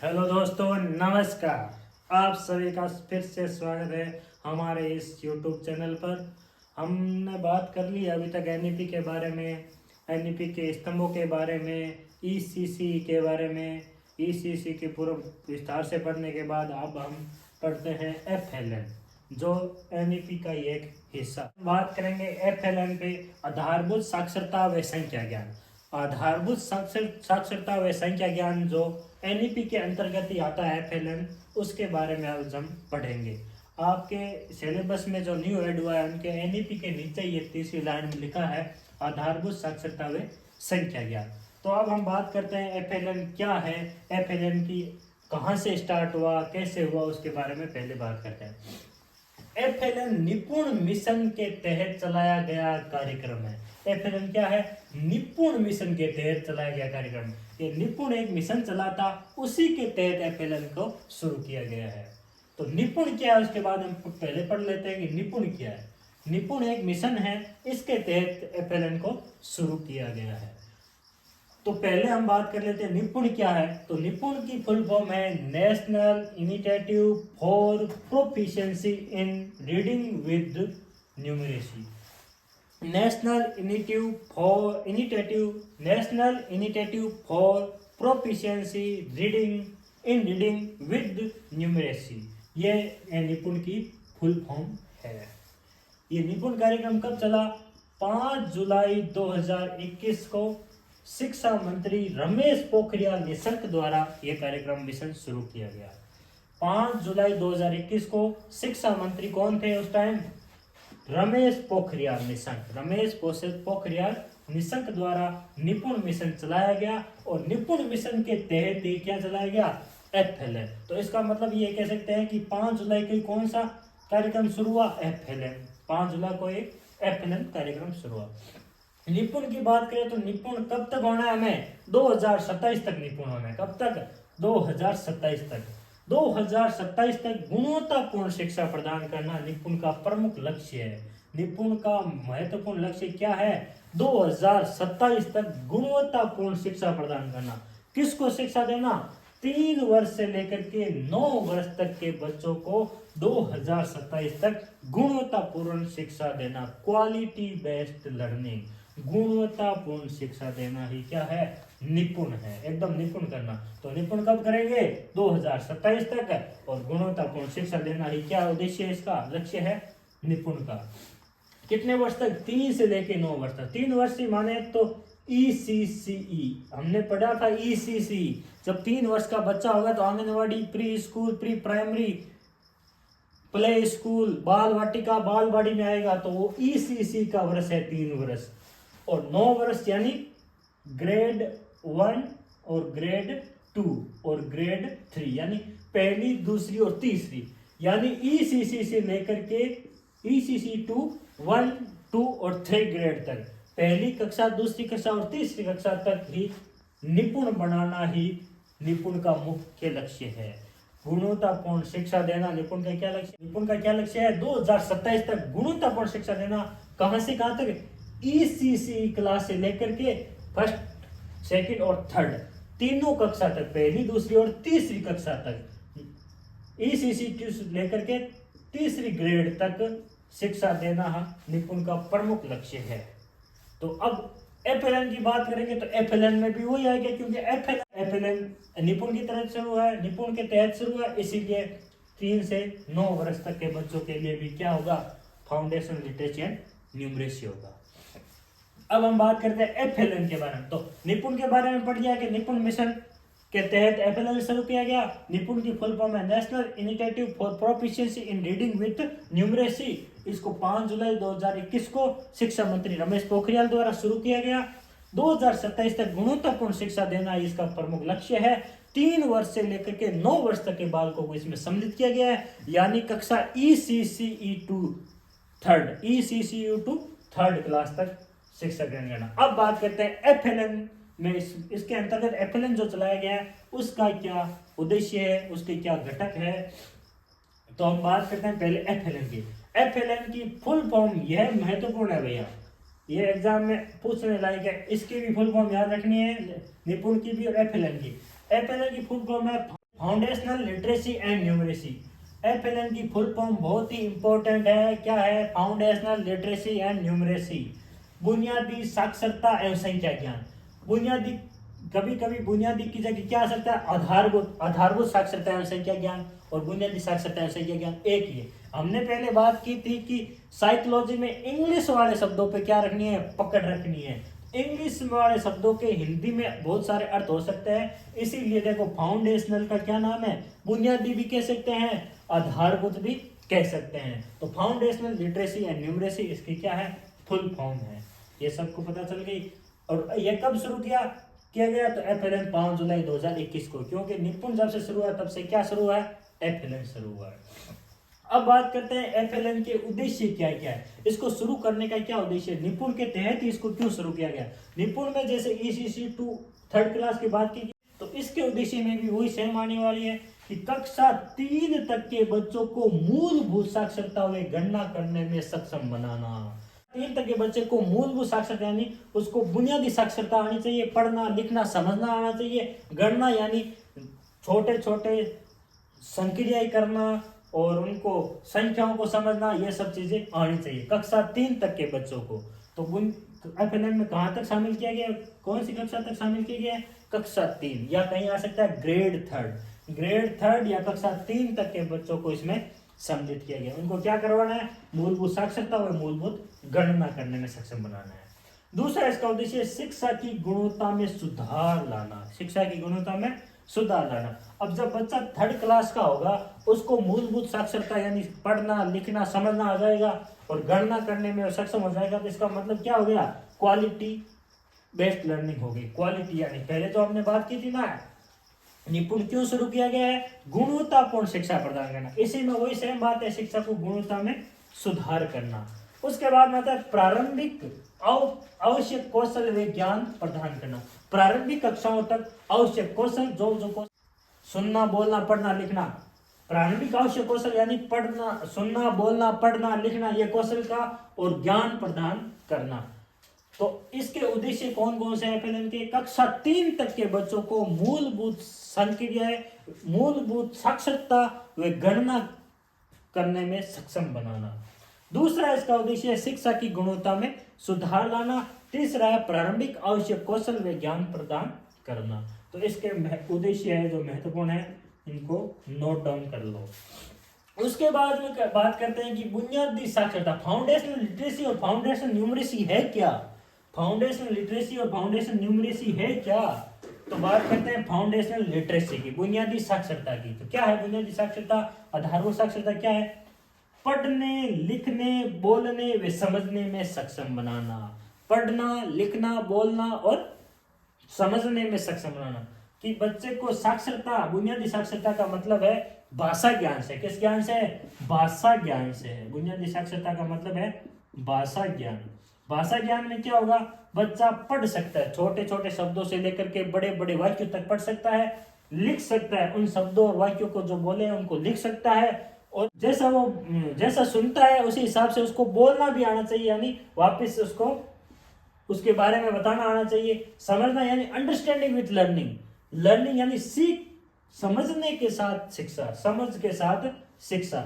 Hello दोस्तों, नमस्कार। आप सभी का फिर से स्वागत है हमारे इस YouTube चैनल पर। हमने बात कर ली अभी तक एनईपी के बारे में, एनईपी के स्तंभों के बारे में, ईसीसी के बारे में। ईसीसी के पूर्व विस्तार से पढ़ने के बाद अब हम पढ़ते हैं एफएलएन, जो एनईपी का ही एक हिस्सा। बात करेंगे एफएलएन पे, आधारभूत साक्षरता व संख्या ज्ञान। आधारभूत साक्षरता व संख्या ज्ञान जो एनईपी के अंतर्गत ही आता है एफएलएन, उसके बारे में आज हम पढ़ेंगे। आपके सिलेबस में जो न्यू ऐड हुआ है उनके एनईपी के नीचे ये तीसरी लाइन में लिखा है आधारभूत साक्षरता व संख्या ज्ञान। तो अब हम बात करते हैं एफएलएन क्या है, एफएलएन की कहाँ से स्टार्ट हुआ, कैसे हुआ, उसके बारे में पहले बात करते हैं। एफएलएन निपुण मिशन के तहत चलाया गया कार्यक्रम है। एफएलएन क्या है? निपुण मिशन के तहत चलाया गया कार्यक्रम। ये निपुण एक मिशन चला था, उसी के तहत एफएलएन को शुरू किया गया है। तो निपुण क्या है उसके बाद हम पहले पढ़ लेते हैं कि निपुण क्या है। निपुण एक मिशन है, इसके तहत एफएलएन को शुरू किया गया है। तो पहले हम बात कर लेते हैं निपुण क्या है। तो निपुण की फुल फॉर्म है national initiative for proficiency in reading with numeracy. National initiative for proficiency reading with numeracy, ये निपुण की फुल फॉर्म है। ये निपुण कार्यक्रम कब चला? 5 जुलाई 2021 को शिक्षा मंत्री रमेश पोखरियाल निशंक द्वारा यह कार्यक्रम मिशन शुरू किया गया। 5 जुलाई 2021 को शिक्षा मंत्री कौन थे उस टाइम? रमेश पोखरियाल निशंक द्वारा निपुण मिशन चलाया गया। और निपुण मिशन के तहत ही क्या चलाया गया? एफएलएन। तो इसका मतलब ये कह सकते हैं कि 5 जुलाई को कौन सा कार्यक्रम शुरू हुआ? एफएलएन। 5 जुलाई को एक एफएलएन कार्यक्रम शुरू हुआ। निपुण की बात करें तो निपुण कब तक होना है? हमें 2027 तक निपुण होना है। कब तक? 2027 तक। 2027 तक गुणवत्तापूर्ण शिक्षा प्रदान करना निपुण का प्रमुख लक्ष्य है। निपुण का महत्वपूर्ण लक्ष्य क्या है? 2027 तक गुणवत्तापूर्ण शिक्षा प्रदान करना। किसको शिक्षा देना? 3 वर्ष से लेकर के 9 वर्ष तक के बच्चों को 2027 तक गुणवत्तापूर्ण शिक्षा देना। क्वालिटी बेस्ड लर्निंग, गुणवत्तापूर्ण शिक्षा देना ही क्या है? निपुण है। एकदम निपुण करना। तो निपुण कब करेंगे? 2027 तक। और गुणवत्तापूर्ण शिक्षा देना ही क्या उद्देश्य है, इसका लक्ष्य है निपुण का। कितने वर्ष तक? 3 से लेके 9 वर्ष तक। 3 वर्ष ही माने तो ईसीसीई हमने पढ़ा था। ईसीसी जब 3 वर्ष का बच्चा होगा तो anganwadi, pre school, pre primary, play school, बाल वाटिका, बालवाड़ी में आएगा। तो वो ईसीसी का वर्ष है 3 वर्ष। और 9 वर्ष यानी ग्रेड 1 और ग्रेड 2 और ग्रेड 3, यानी पहली, दूसरी और तीसरी। यानी ईसीसी से लेकर के ईसीसी 2, 1, 2 और 3 ग्रेड तक, पहली कक्षा, दूसरी कक्षा और तीसरी कक्षा तक ही निपुण बनाना ही निपुण का मुख्य लक्ष्य है। गुणवत्तापूर्ण शिक्षा देना निपुण का क्या लक्ष्य? निपुण का क्या लक्ष्य है? 2027 तक गुणवत्तापूर्ण शिक्षा देना। कहां से कहां तक? ईसीसी क्लास से लेकर के फर्स्ट, सेकंड और थर्ड, तीनों कक्षा तक, पहली, दूसरी और तीसरी कक्षा तक, ईसीसी लेकर के तीसरी ग्रेड तक शिक्षा देना निपुण का प्रमुख लक्ष्य है। तो अब एफएलएन की बात करेंगे तो एफएलएन में भी वही आएगा, क्योंकि एफएलएन निपुण की तरह शुरू हुआ है, निपुण के तहत शुरू हुआ है, इसीलिए 3 से 9 वर्ष तक के बच्चों के लिए भी क्या होगा? फाउंडेशन लिटरेसी एंड न्यूमरेसी होगा। अब हम बात करते हैं एफएलएन के बारे में। तो निपुण के बारे में पढ़ लिया कि निपुण मिशन के तहत एफएलएन शुरू किया गया। निपुण की फुल फॉर्म है national initiative for proficiency in reading with numeracy. इसको 5 जुलाई 2021 को शिक्षा मंत्री रमेश पोखरियाल द्वारा शुरू किया गया। 2027 तक गुणवत्तापूर्ण शिक्षा देना इसका प्रमुख लक्ष्य है। 3 वर्ष से लेकर के 9 वर्ष तक के बालकों को इसमें सम्मिलित किया गया है, यानी कक्षा ईसीसीई टू थर्ड क्लास तक शिक्षा ग्रहण करना। अब बात करते हैं एफएलएन में। इसके अंतर्गत एफएलएन जो चलाया गया है उसका क्या उद्देश्य है, उसके क्या घटक है। तो हम बात करते हैं पहले एफएलएन की। एफएलएन की फुल फॉर्म, यह महत्वपूर्ण है भैया, ये एग्जाम में पूछने लायक है। इसकी भी फुल फॉर्म याद रखनी है, निपुण की भी और एफएलएन की। एफएलएन की फुल फॉर्म है foundational literacy and numeracy. FLN की फुल फॉर्म बहुत ही इंपॉर्टेंट है। क्या है? फाउंडेशनल लिटरेसी एंड न्यूमरेसी, बुनियादी साक्षरता एवं संख्या ज्ञान। बुनियादी, कभी कभी बुनियादी की जगह क्या आ सकता है? आधारभूत साक्षरता एवं संख्या ज्ञान और बुनियादी साक्षरता एवं संख्या ज्ञान एक ही है। हमने पहले बात की थी कि साइकोलॉजी में इंग्लिश वाले शब्दों पे क्या रखनी है? पकड़ रखनी है। इंग्लिश वाले शब्दों के हिंदी में बहुत सारे अर्थ हो सकते हैं, इसीलिए देखो फाउंडेशनल का क्या नाम है? बुनियादी भी कह सकते हैं, आधारभूत भी कह सकते हैं। तो फाउंडेशनल लिटरेसी एंड न्यूमरेसी इसकी क्या है? फुल फॉर्म है। ये सबको पता चल गई। और ये कब शुरू किया गया? तो FLN 5 जुलाई 2021 को, क्योंकि निपुण जब से शुरू हुआ तब से क्या शुरू हुआ है? FLN शुरू हुआ है। अब बात करते हैं FLN के उद्देश्य क्या क्या है। इसको शुरू करने का क्या उद्देश्य है? निपुण के तहत ही इसको क्यों शुरू किया गया? निपुण में जैसे ECC 2 3rd क्लास की बात की, तो इसके उद्देश्य में भी वही सेम आने वाली है कि कक्षा 3 तक के बच्चों को मूलभूत साक्षरता व गणना करने में सक्षम बनाना। 3 तक के बच्चे को मूलभूत साक्षरता यानी उसको बुनियादी साक्षरता आनी चाहिए, पढ़ना लिखना समझना आना चाहिए। गणना यानी छोटे छोटे संक्रियाएं करना और उनको संख्याओं को समझना, ये सब चीजें आनी चाहिए कक्षा 3 तक के बच्चों को। तो FLN में कहाँ तक शामिल किया गया? कौन सी कक्षा तक शामिल किया गया है? कक्षा 3, या कहीं आ सकता है ग्रेड थर्ड या कक्षा 3 तक के बच्चों को इसमें सम्मिलित किया गया। उनको क्या करवाना है? मूलभूत साक्षरता और मूलभूत गणना करने में सक्षम बनाना है। दूसरा इसका उद्देश्य शिक्षा की गुणवत्ता में सुधार लाना। शिक्षा की गुणवत्ता में सुधार लाना। अब जब बच्चा 3rd क्लास का होगा, उसको मूलभूत साक्षरता यानी पढ़ना लिखना समझना आ जाएगा और गणना करने में सक्षम हो जाएगा, तो इसका मतलब क्या हो गया? क्वालिटी बेस्ड लर्निंग होगी। क्वालिटी यानी पहले तो हमने बात की थी ना, निपुण क्यों शुरू किया गया है? गुणवत्तापूर्ण शिक्षा प्रदान करना। इसी में वही सेम बात है, शिक्षा को गुणवत्ता में सुधार करना। उसके बाद में आता है प्रारंभिक आवश्यक कौशल व ज्ञान प्रदान करना। प्रारंभिक कक्षाओं तक आवश्यक कौशल जो सुनना बोलना पढ़ना लिखना, प्रारंभिक आवश्यक कौशल यानी पढ़ना सुनना बोलना पढ़ना लिखना, ये कौशल का और ज्ञान प्रदान करना। तो इसके उद्देश्य कौन कौन से FLN के? कक्षा 3 तक के बच्चों को मूलभूत संक्रियाएं मूलभूत साक्षरता व गणना करने में सक्षम बनाना। दूसरा इसका उद्देश्य है शिक्षा की गुणवत्ता में सुधार लाना। तीसरा है प्रारंभिक आवश्यक कौशल व ज्ञान प्रदान करना। तो इसके उद्देश्य है जो महत्वपूर्ण है, इनको नोट डाउन कर लो। उसके बाद में बात करते हैं कि बुनियादी साक्षरता, फाउंडेशनल लिटरेसी और फाउंडेशनल न्यूमरेसी है क्या? फाउंडेशनल लिटरेसी और फाउंडेशनल न्यूमरेसी है क्या? तो बात करते हैं फाउंडेशनल लिटरेसी की, बुनियादी साक्षरता की। तो क्या है बुनियादी साक्षरता? आधारभूत साक्षरता क्या है? पढ़ने लिखने बोलने व समझने में सक्षम बनाना। पढ़ना लिखना बोलना और समझने में सक्षम बनाना। कि बच्चे को साक्षरता, बुनियादी साक्षरता का मतलब है भाषा ज्ञान से। किस ज्ञान से? भाषा ज्ञान से है। बुनियादी साक्षरता का मतलब है भाषा ज्ञान। भाषा ज्ञान में क्या होगा? बच्चा पढ़ सकता है, छोटे छोटे शब्दों से लेकर के बड़े बड़े वाक्यों तक पढ़ सकता है, लिख सकता है, उन शब्दों और वाक्यों को जो बोले हैं उनको लिख सकता है, और जैसा सुनता है उसी हिसाब से उसको बोलना भी आना चाहिए, यानी वापस उसको उसके बारे में बताना आना चाहिए। समझना यानी अंडरस्टैंडिंग विथ लर्निंग, लर्निंग यानी सीख, समझने के साथ शिक्षा, समझ के साथ शिक्षा।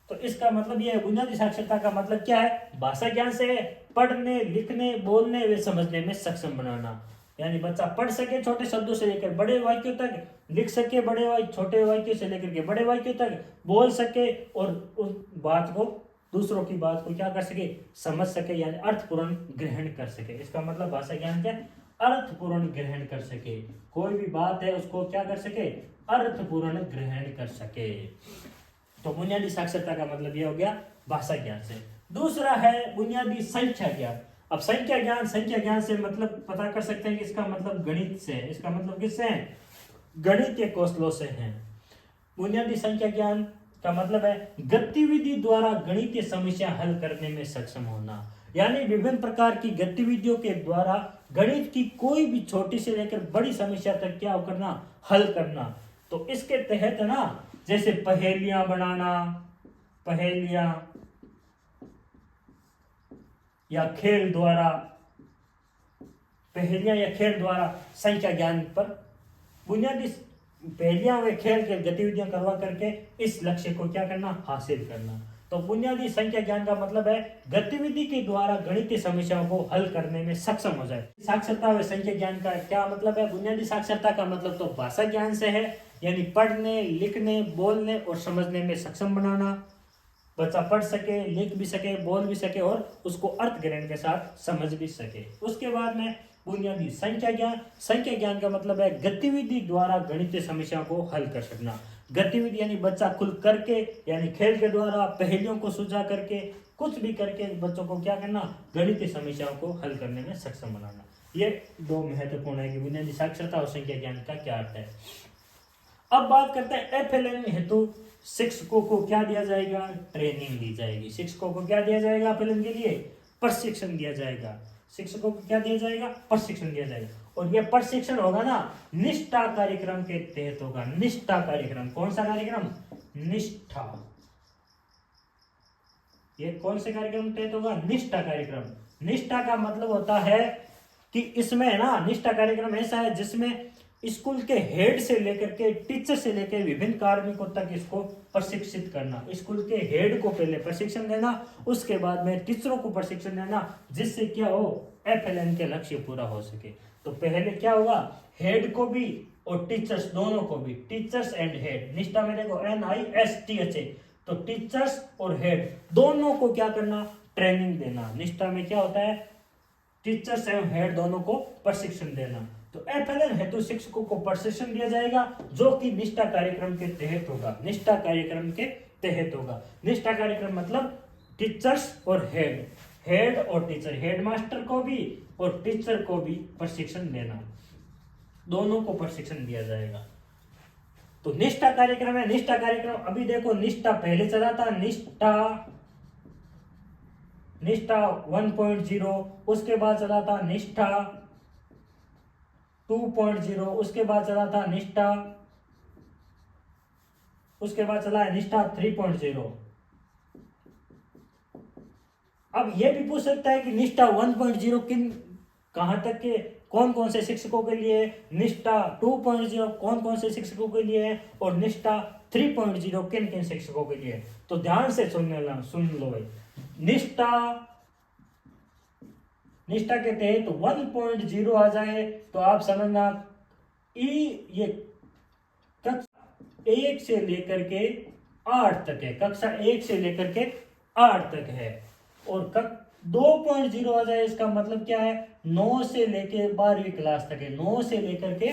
तो इसका मतलब यह है बुनियादी साक्षरता का मतलब क्या है? भाषा ज्ञान से है पढ़ने लिखने बोलने व समझने में सक्षम बनाना। यानी बच्चा पढ़ सके छोटे शब्दों से लेकर बड़े वाक्यों तक, लिख सके छोटे वाक्यों से लेकर के बड़े वाक्यों तक, बोल सके और उस बात को, दूसरों की बात को क्या कर सके? समझ सके, यानी अर्थपूर्ण ग्रहण कर सके। इसका मतलब भाषा ज्ञान क्या? अर्थपूर्ण ग्रहण कर सके। कोई भी बात है उसको क्या कर सके? अर्थपूर्ण ग्रहण कर सके। तो बुनियादी साक्षरता का मतलब यह हो गया भाषा ज्ञान से। दूसरा है बुनियादी संख्या ज्ञान। अब संख्या ज्ञान से मतलब पता कर सकते हैं कि इसका मतलब गणित से है। इसका मतलब किससे है? गणितीय कौशलों से है। बुनियादी संख्या ज्ञान का मतलब है गतिविधि द्वारा गणितीय समस्या हल करने में सक्षम होना, यानी विभिन्न प्रकार की गतिविधियों के द्वारा गणित की कोई भी छोटी से लेकर बड़ी समस्या तक क्या करना? हल करना। तो इसके तहत ना, जैसे पहेलियां बनाना, पहेलियां या खेल द्वारा, पहेलियां या खेल द्वारा संख्या ज्ञान पर बुनियादी पहेलियां व खेल के गतिविधियां करवा करके इस लक्ष्य को क्या करना, हासिल करना। तो बुनियादी संख्या ज्ञान का मतलब है गतिविधि के द्वारा गणितीय समस्याओं को हल करने में सक्षम हो जाए। साक्षरता व संख्या ज्ञान का क्या मतलब है? बुनियादी साक्षरता का मतलब तो भाषा ज्ञान से है, यानी पढ़ने, लिखने, बोलने और समझने में सक्षम बनाना। बच्चा पढ़ सके, लिख भी सके, बोल भी सके और उसको अर्थ ग्रहण के साथ समझ भी सके। उसके बाद में बुनियादी संख्या ज्ञान। संख्या ज्ञान का मतलब है गतिविधि द्वारा गणितीय समस्याओं को हल कर सकना। गतिविधि यानी बच्चा खुल करके, यानी खेल के द्वारा, पहेलियों को सुलझा करके, कुछ भी करके बच्चों को क्या करना, गणितीय समस्याओं को हल करने में सक्षम बनाना। ये दो महत्वपूर्ण है कि बुनियादी साक्षरता और संख्या ज्ञान का क्या अर्थ है। अब बात करते हैं FLN हेतु शिक्षकों को क्या दिया जाएगा, ट्रेनिंग दी जाएगी। शिक्षकों को क्या दिया जाएगा, FLN के लिए प्रशिक्षण दिया जाएगा। शिक्षकों को क्या दिया जाएगा, प्रशिक्षण दिया जाएगा। और ये प्रशिक्षण होगा ना, निष्ठा कार्यक्रम के तहत होगा। निष्ठा कार्यक्रम, कौन सा कार्यक्रम, निष्ठा। ये कौन से कार्यक्रम तहत होगा, निष्ठा कार्यक्रम। निष्ठा का मतलब होता है कि इसमें ना, निष्ठा कार्यक्रम ऐसा है जिसमें स्कूल के हेड से लेकर के, टीचर से लेकर विभिन्न कार्मिकों तक इसको प्रशिक्षित करना। स्कूल के हेड को पहले प्रशिक्षण देना, उसके बाद में टीचरों को प्रशिक्षण देना, जिससे क्या हो, FLN के लक्ष्य पूरा हो सके। तो पहले क्या होगा, हेड को भी और टीचर्स दोनों को भी, टीचर्स एंड हेड। निष्ठा में देखो NISTH, तो टीचर्स और हेड दोनों को क्या करना, ट्रेनिंग देना। निष्ठा में क्या होता है, टीचर्स एवं हेड दोनों को प्रशिक्षण देना। तो FLN हेतु शिक्षकों को प्रशिक्षण दिया जाएगा, जो कि निष्ठा कार्यक्रम के तहत होगा। निष्ठा कार्यक्रम के तहत होगा। निष्ठा कार्यक्रम मतलब टीचर्स और हेड, हेड और टीचर, हेड मास्टर को भी और टीचर को भी प्रशिक्षण देना, दोनों को प्रशिक्षण दिया जाएगा। तो निष्ठा कार्यक्रम है। निष्ठा कार्यक्रम अभी देखो, निष्ठा पहले चला था, निष्ठा 1.0, उसके बाद चला था निष्ठा 2.0, उसके बाद चला था निष्ठा, उसके बाद चला है निष्ठा 3.0। अब यह भी पूछ सकता है कि निष्ठा 1.0 किन, कहां तक के, कौन कौन से शिक्षकों के लिए, निष्ठा 2.0 कौन कौन से शिक्षकों के लिए है, और निष्ठा 3.0 किन किन शिक्षकों के लिए। तो ध्यान से सुन लो भाई। निष्ठा के तहत 1.0 आ जाए तो आप समझना, ये कक्षा 1 से लेकर के 8 तक है, कक्षा 1 से लेकर के 8 तक है। और 2.0 आ जाए, इसका मतलब क्या है, 9 से लेकर 12वीं क्लास तक है, 9 से लेकर के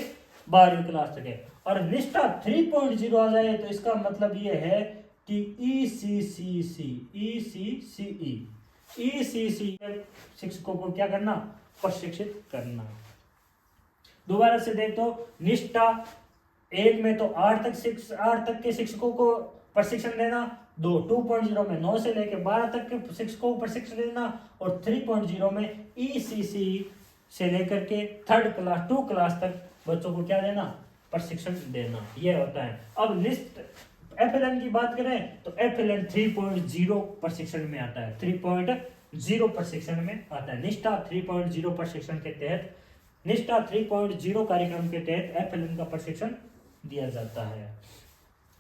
12वीं क्लास तक है। और निष्ठा 3.0 आ जाए तो इसका मतलब ये है कि ECCE शिक्षकों को क्या करना, प्रशिक्षित करना। दोबारा से देख तो, निष्ठा 1 में तो 8 तक के शिक्षकों को प्रशिक्षण देना, 2.0 में 9 से लेकर 12 तक के शिक्षकों को प्रशिक्षण देना, और 3.0 में ECCE से लेकर के 3rd क्लास 2 क्लास तक बच्चों को क्या देना, प्रशिक्षण देना। यह होता है। अब FLN की बात करें तो FLN 3.0 प्रशिक्षण में आता है, 3.0 प्रशिक्षण में आता है। निष्ठा 3.0 प्रशिक्षण के तहत, निष्ठा 3.0 कार्यक्रम के तहत FLN का प्रशिक्षण दिया जाता है।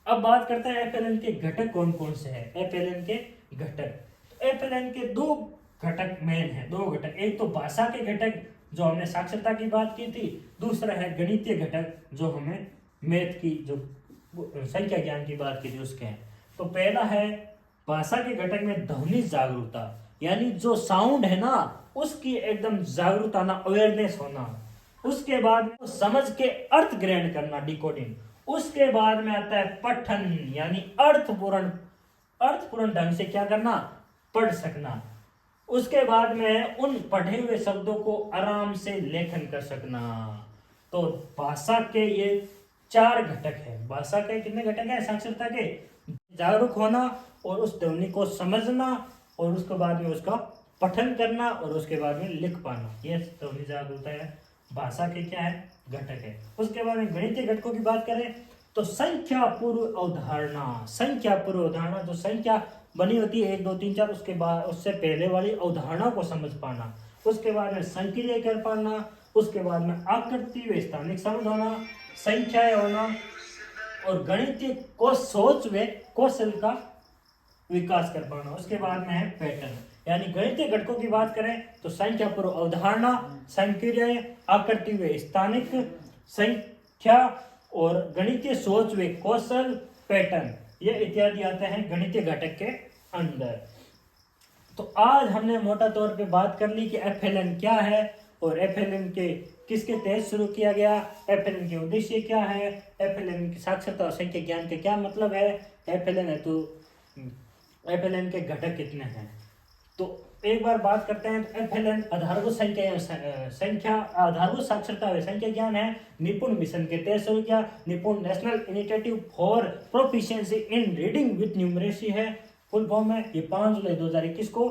अब बात करते हैं FLN के घटक कौन कौन से हैं। FLN के घटक, FLN के 2 घटक मेन है, 2 घटक। एक तो भाषा के घटक जो हमने साक्षरता की बात की थी, दूसरा है गणितीय घटक जो हमें मैथ की, जो संख्या ज्ञान की बात की थी उसके हैं। तो पहला है भाषा के घटक में ध्वनि जागरूकता, यानी जो साउंड है ना उसकी एकदम जागरूकता ना, अवेयरनेस होना। उसके बाद में समझ के अर्थ ग्रहण करना, डिकोडिंग। उसके बाद में आता है पठन, यानी अर्थपूर्ण ढंग से क्या करना, पढ़ सकना। उसके बाद में उन पढ़े हुए शब्दों को आराम से लेखन कर सकना। तो भाषा के ये 4 घटक है। भाषा के कितने घटक है साक्षरता के, जागरूक होना और उस ध्वनि को समझना, और उसके बाद में उसका पठन करना, और उसके बाद में लिख पाना। ये ध्वनि जागरूकता है, भाषा के क्या है, घटक है। उसके बाद में गणितीय घटकों की बात करें तो संख्या पूर्व अवधारणा, संख्या पूर्व अवधारणा, जो संख्या बनी होती है 1 2 3 4, उसके बाद उससे पहले वाली अवधारणा को समझ पाना। उसके बाद में संक्रिय कर पाना। उसके बाद में आकृति व स्थानिक समझ होना, संख्याएं होना, और गणितीय को सोच व कौशल का विकास कर पाना। उसके बाद में है पैटर्न, यानी गणितीय घटकों की बात करें तो संख्या पूर्व अवधारणा, संक्रियाएं, आकृति व स्थानिक संख्या और गणितीय सोच व कौशल, पैटर्न, ये इत्यादि आते हैं गणितीय घटक के अंदर। तो आज हमने मोटा तौर पे बात कर ली कि एफएलएन क्या है और एफएलएन के किसके तहत शुरू किया गया, एफएलएन के उद्देश्य क्या है, एफएलएन की साक्षरता और संख्या ज्ञान के क्या मतलब है, एफएलएन है तो एफएलएन के घटक कितने हैं। तो एक बार बात करते हैं तो एफएलएन आधारभूत संख्या आधारभूत साक्षरता व संख्या ज्ञान है, निपुण मिशन के तहत शुरू किया। निपुण national initiative for proficiency in reading with numeracy है फुल फॉर्म में। ये 5 जुलाई 2021 को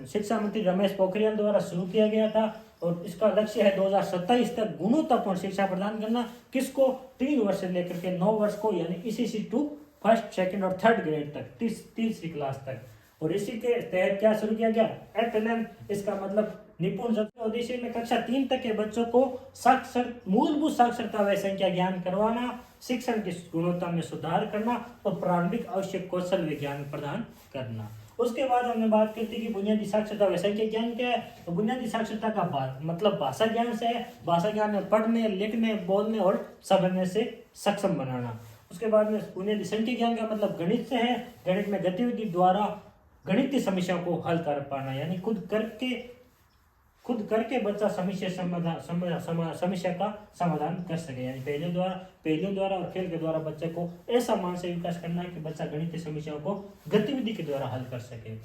शिक्षा मंत्री रमेश पोखरियाल द्वारा शुरू किया गया था और इसका लक्ष्य है 2027 तक गुणवत्तापूर्ण शिक्षा प्रदान करना। किसको? 3 वर्ष से लेकर के 9 वर्ष को, यानी ईसीसी टू फर्स्ट, सेकंड और थर्ड ग्रेड तक, तीसरी क्लास तक। और इसी के तहत क्या शुरू किया गया? एफएलएन। इसका मतलब निपुण उद्देश्य में कक्षा 3 तक के बच्चों को मूलभूत साक्षरता व संख्या ज्ञान करवाना, शिक्षण की गुणवत्ता में सुधार करना और प्रारंभिक आवश्यक कौशल व ज्ञान प्रदान करना। उसके बाद हमने बात की थी कि बुनियादी साक्षरता व संख्या ज्ञान क्या है। तो बुनियादी साक्षरता का मतलब भाषा ज्ञान से है। भाषा ज्ञान में पढ़ने, लिखने, बोलने और समझने से सक्षम बनाना। उसके बाद में बुनियादी संख्या ज्ञान का मतलब गणित से है। गणित में गतिविधि द्वारा गणितीय समस्या को हल कर पाना, यानी खुद करके बच्चा समस्या का समाधान कर सके, यानी पहलियों द्वारा और खेल के द्वारा बच्चे को ऐसा मानसिक विकास करना है कि बच्चा गणितीय समस्याओं को गतिविधि के द्वारा हल कर सके।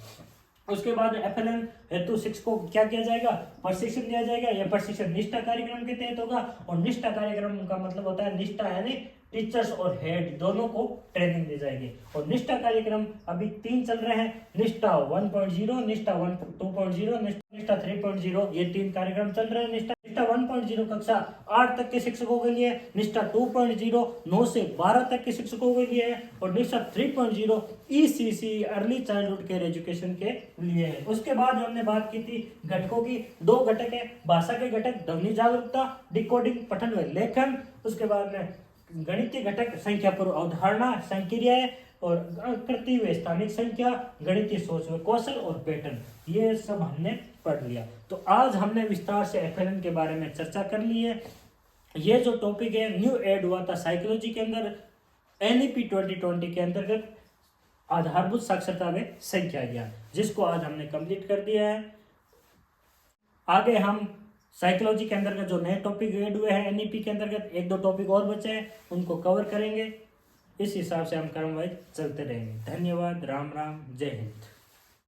उसके बाद एफएलएन हेतु शिक्षकों को क्या किया जाएगा? प्रशिक्षण दिया जाएगा। यह प्रशिक्षण निष्ठा कार्यक्रम के तहत होगा और निष्ठा कार्यक्रम का मतलब होता है निष्ठा, यानी टीचर्स और हेड दोनों को ट्रेनिंग दी जाएगी। और निष्ठा कार्यक्रम अभी 3 चल रहे हैं, निष्ठा 1.0, निष्ठा 2.0, निष्ठा 3.0, ये 3 कार्यक्रम चल रहे हैं। निष्ठा 1.0 कक्षा 8 तक के शिक्षकों के लिए, निष्ठा 2.0 9 से 12 तक के शिक्षकों के लिए है और निष्ठा 3.0 ECC early childhood care education के लिए है। उसके बाद हमने बात की थी घटकों की। 2 घटक है, भाषा के घटक ध्वनि जागरूकता, डिकोडिंग, पठन व लेखन। उसके बाद में गणितीय घटक संख्या पूर्व अवधारणा, संक्रियाएं और आकृति व स्थानिक संख्या, गणितीय सोच व कौशल और पैटर्न, ये सब हमने पढ़ लिया। तो आज हमने विस्तार से एफएलएन के बारे में चर्चा कर ली है। ये जो टॉपिक है न्यू ऐड हुआ था साइकोलॉजी के अंदर, एनईपी 2020 के अंतर्गत आधारभूत साक्षरता व संख्या ज्ञान, जिसको आज हमने कंप्लीट कर दिया है। आगे हम साइकोलॉजी के अंतर्गत जो नए टॉपिक ऐड हुए हैं एनईपी के अंतर्गत, 1-2 टॉपिक और बचे हैं, उनको कवर करेंगे। इस हिसाब से हम क्रमवाइज चलते रहेंगे। धन्यवाद। राम राम। जय हिंद।